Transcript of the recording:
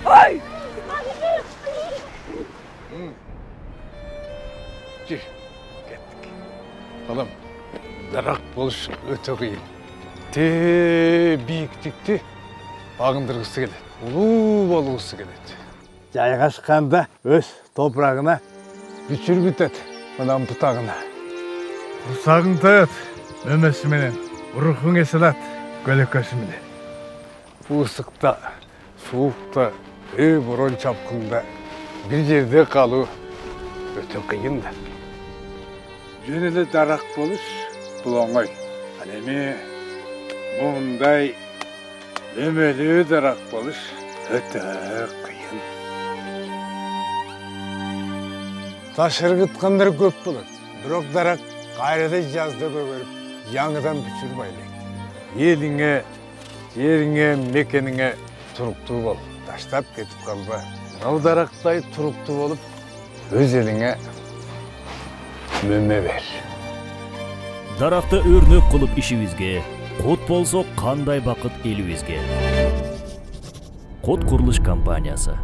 Ay! Kettik. Balım, darak boluş öte kıyın. Büyüklükті bağındırgısı keledi. Ulu bolğusu keledi. Жайгашканда өз топырағына бүчүр бүтет, мынан бутагына. Усагың тает, өмөсү менен, урухуң эселат, көлөкөсү менен. Ысыкта, суукта, борон чапкында бир жерде калуу өтө кыйын да. Жөн эле дарак болуш бул оңой. Ал эми мындай өмөлүү дарак болуш өтө кыйын. Таш ыргыткандар көп болот. Бирок дарак кайрада жазда көгөрүп, жаңыдан бүчүр байлайт. Элиңе, жериңе, мекениңе туруктуу бол. Таштап кетип калба. Ал дарактай туруктуу болуп, өз элиңе мөмө бер. Даракты өрнөк кылып ишибизге, кот болсо кандай бакыт элибизге. Кот курулуш компаниясы.